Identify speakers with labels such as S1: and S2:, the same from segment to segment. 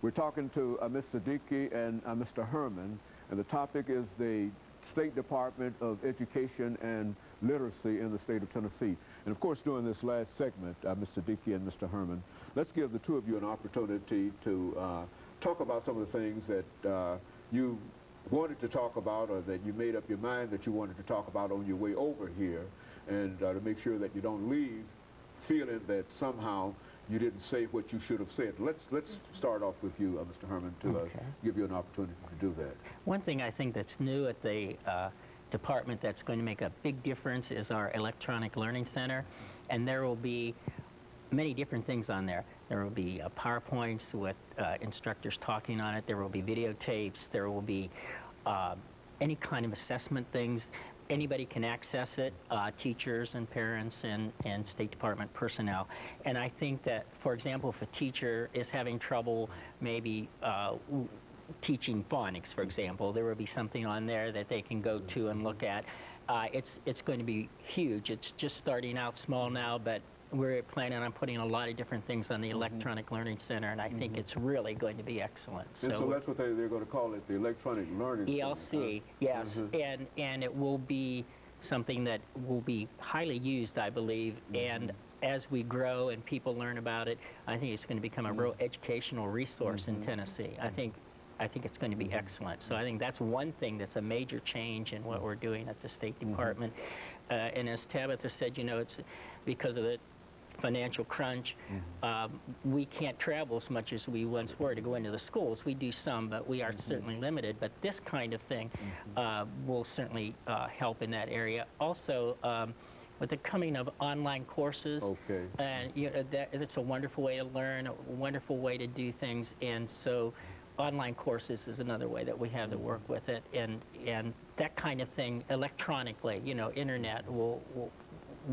S1: We're talking to Ms. Siddiqui and Mr. Herman, and the topic is the State Department of Education and Literacy in the state of Tennessee. And of course, during this last segment, Ms. Siddiqui and Mr. Herman, let's give the two of you an opportunity to talk about some of the things that you wanted to talk about, or that you made up your mind that you wanted to talk about on your way over here, and to make sure that you don't leave feeling that somehow you didn't say what you should have said. Let's start off with you, Mr. Herman, to give you an opportunity to do that.
S2: One thing I think that's new at the department that's going to make a big difference is our Electronic Learning Center, and there will be many different things on there. There will be PowerPoints with instructors talking on it. There will be videotapes. There will be any kind of assessment things. Anybody can access it, teachers and parents and State Department personnel. And I think that, for example, if a teacher is having trouble maybe teaching phonics, for example, there will be something on there that they can go to and look at. It's going to be huge. It's just starting out small now, but we're planning on putting a lot of different things on the Electronic Learning Center, and I think it's really going to be excellent.
S1: And so that's what they're going to call it, the Electronic Learning
S2: ELC, yes, and it will be something that will be highly used, I believe, and as we grow and people learn about it, I think it's going to become a real educational resource in Tennessee. I think it's going to be excellent. So I think that's one thing that's a major change in what we're doing at the State Department. And as Tabitha said, you know, it's because of the financial crunch, we can't travel as much as we once were to go into the schools. We do some, but we are certainly limited. But this kind of thing will certainly help in that area. Also, with the coming of online courses, and you know, that's a wonderful way to learn, a wonderful way to do things, and so online courses is another way that we have to work with it, and that kind of thing electronically, you know, internet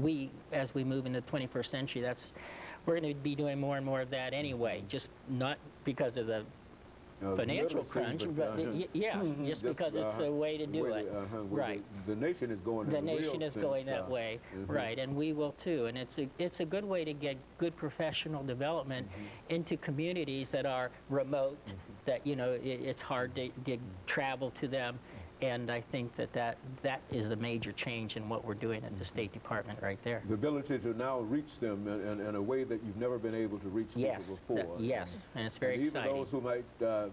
S2: we, as we move into the 21st century, we're going to be doing more and more of that anyway, just not because of the financial crunch, but just because it's a way to do it. Right.
S1: The nation is going.
S2: The nation is going that way, right? And we will too. And it's a good way to get good professional development into communities that are remote, that you know it's hard to travel to them. And I think that is a major change in what we're doing at the State Department right there.
S1: The ability to now reach them in a way that you've never been able to reach people before.
S2: And it's very exciting.
S1: Even those who might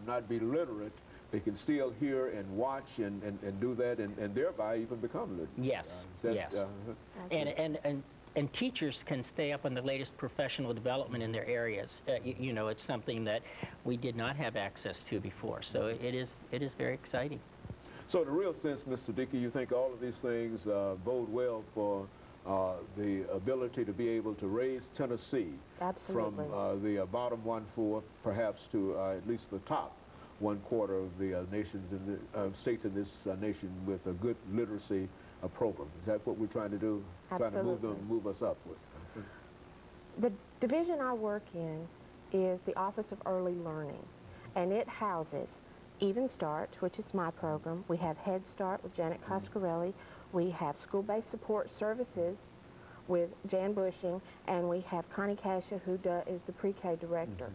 S1: not be literate, they can still hear and watch and do that and thereby even become literate.
S2: And teachers can stay up on the latest professional development in their areas. You know, it's something that we did not have access to before. So it is very exciting.
S1: So in a real sense, Mr. Dickey, you think all of these things bode well for the ability to be able to raise Tennessee from the bottom 1/4 perhaps to at least the top 1/4 of the nations in the states in this nation with a good literacy program. Is that what we're trying to do?
S3: Absolutely.
S1: Trying to move us up with?
S3: The division I work in is the Office of Early Learning, and it houses Even Start, which is my program. We have Head Start with Janet Coscarelli. We have School-Based Support Services with Jan Bushing, and we have Connie Cascia, who is the pre-K director.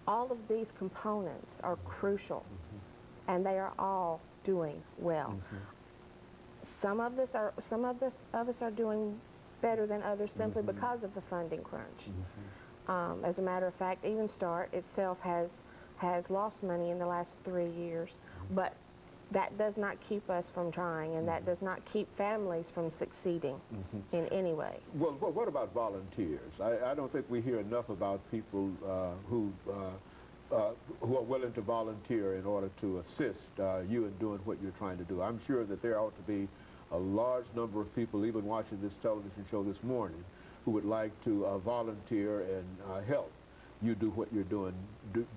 S3: All of these components are crucial, and they are all doing well. Some of us are doing better than others simply because of the funding crunch. As a matter of fact, Even Start itself has lost money in the last 3 years, but that does not keep us from trying, and that does not keep families from succeeding in any way.
S1: Well, what about volunteers? I don't think we hear enough about people who are willing to volunteer in order to assist you in doing what you're trying to do. I'm sure that there ought to be a large number of people, even watching this television show this morning, who would like to volunteer and help you do what you're doing.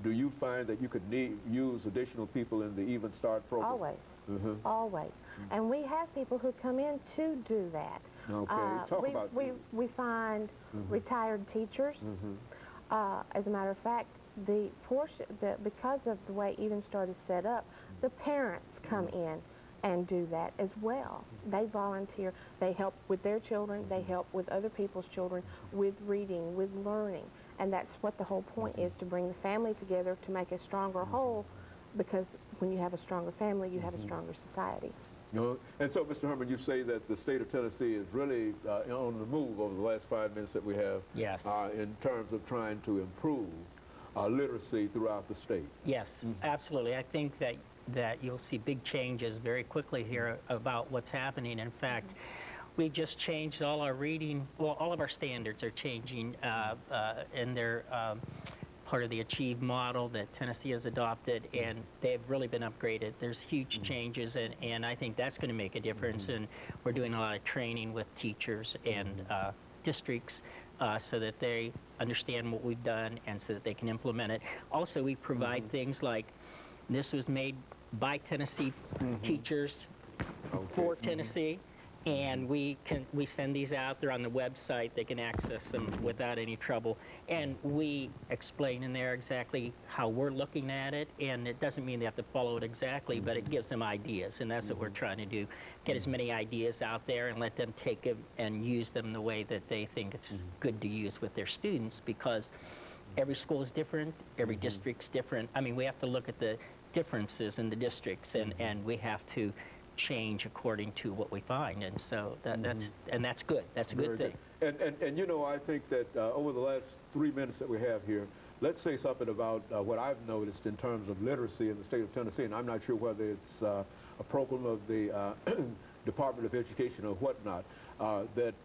S1: Do you find that you could use additional people in the Even Start program?
S3: Always, always. And we have people who come in to do that.
S1: Okay,
S3: we find retired teachers. As a matter of fact, because of the way Even Start is set up, the parents come in and do that as well. They volunteer, they help with their children, they help with other people's children, with reading, with learning. And that's what the whole point is, to bring the family together to make a stronger whole, because when you have a stronger family, you have a stronger society.
S1: You know, and so, Mr. Herman, you say that the state of Tennessee is really on the move over the last 5 minutes that we have.
S2: Yes.
S1: In terms of trying to improve literacy throughout the state.
S2: Yes, absolutely. I think that you'll see big changes very quickly here about what's happening. In fact, we just changed all our reading, well, all of our standards are changing, and they're part of the Achieve model that Tennessee has adopted, and they've really been upgraded. There's huge changes, and I think that's going to make a difference, and we're doing a lot of training with teachers and districts so that they understand what we've done and so that they can implement it. Also, we provide things like, this was made by Tennessee teachers for Tennessee, and we send these out. They're on the website. They can access them without any trouble. And we explain in there exactly how we're looking at it, and it doesn't mean they have to follow it exactly, but it gives them ideas, and that's what we're trying to do. Get as many ideas out there and let them take them and use them the way that they think it's good to use with their students, because every school is different, every district's different. I mean, we have to look at the differences in the districts, and we have to change according to what we find, and so that's good. That's a good thing.
S1: And you know, I think that over the last 3 minutes that we have here, let's say something about what I've noticed in terms of literacy in the state of Tennessee, and I'm not sure whether it's a program of the Department of Education or whatnot, that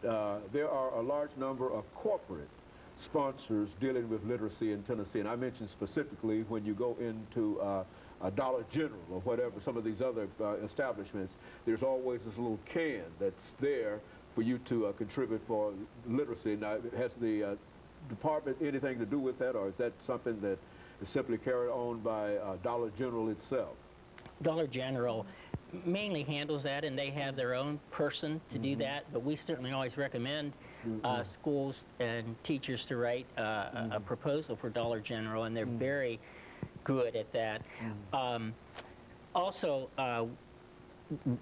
S1: there are a large number of corporate sponsors dealing with literacy in Tennessee. And I mentioned specifically when you go into a Dollar General or whatever, some of these other establishments, there's always this little can that's there for you to contribute for literacy. Now, has the department anything to do with that, or is that something that is simply carried on by Dollar General itself?
S2: Dollar General mainly handles that, and they have their own person to do that, but we certainly always recommend schools and teachers to write a proposal for Dollar General, and they're very good at that. Also,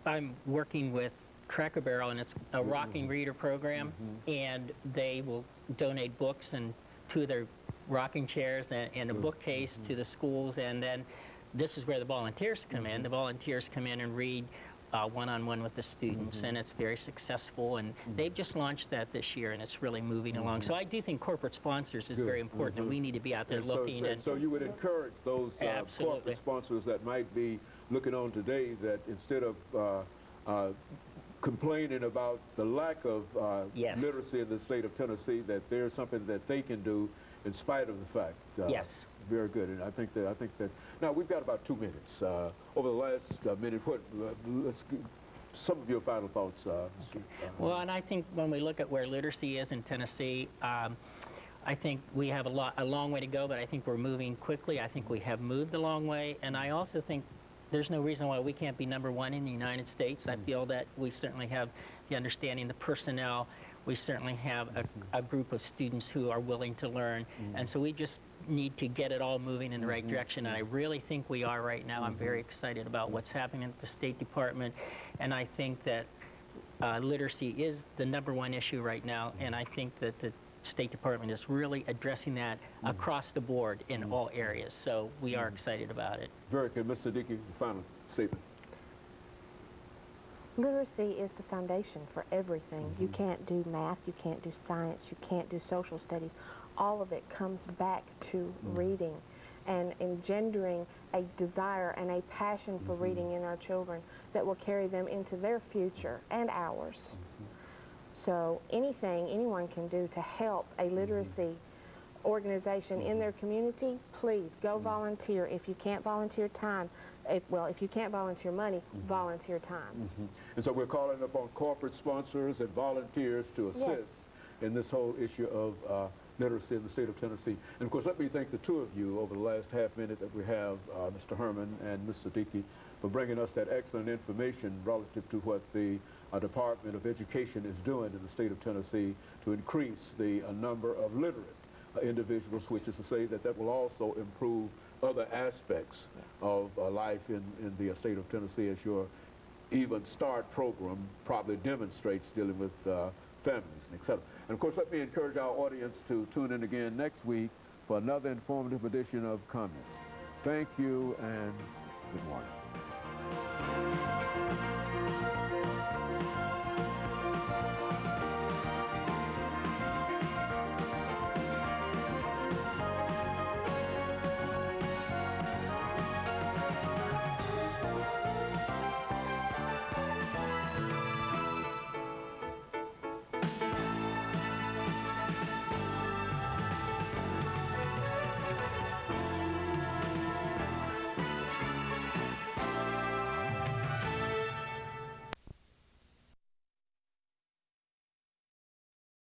S2: I'm working with Cracker Barrel, and it's a rocking reader program, and they will donate books and 2 of their rocking chairs and a bookcase to the schools, and then this is where the volunteers come in. The volunteers come in and read one-on-one with the students, and it's very successful, and they've just launched that this year, and it's really moving along. So I do think corporate sponsors is very important, and we need to be out there
S1: And
S2: looking.
S1: so you would encourage those corporate sponsors that might be looking on today, that instead of complaining about the lack of literacy in the state of Tennessee, that there's something that they can do in spite of the fact.
S2: Yes.
S1: Very good, and I think that now we've got about 2 minutes. Over the last minute, let's get some of your final thoughts, Mr.
S2: Well, and I think when we look at where literacy is in Tennessee, I think we have a long way to go, but I think we're moving quickly. I think we have moved a long way, and I also think there's no reason why we can't be #1 in the United States. I feel that we certainly have the understanding, the personnel. We certainly have a group of students who are willing to learn, and so we just need to get it all moving in the right direction, and I really think we are right now. I'm very excited about what's happening at the State Department, and I think that literacy is the #1 issue right now, and I think that the State Department is really addressing that across the board in all areas, so we are excited about it.
S1: Very good. Ms. Siddiqui, final statement.
S3: Literacy is the foundation for everything. You can't do math, you can't do science, you can't do social studies. All of it comes back to reading and engendering a desire and a passion for reading in our children that will carry them into their future and ours. So anything anyone can do to help a literacy organization in their community, please go volunteer. If you can't volunteer time, if you can't volunteer money, volunteer time.
S1: And so we're calling upon corporate sponsors and volunteers to assist in this whole issue of literacy in the state of Tennessee. And of course, let me thank the 2 of you over the last half minute that we have, Mr. Herman and Ms. Siddiqui, for bringing us that excellent information relative to what the Department of Education is doing in the state of Tennessee to increase the number of literate individuals, which is to say that will also improve other aspects of life in the state of Tennessee, as your Even Start program probably demonstrates, dealing with families and et cetera. And of course, let me encourage our audience to tune in again next week for another informative edition of Comments. Thank you and good morning.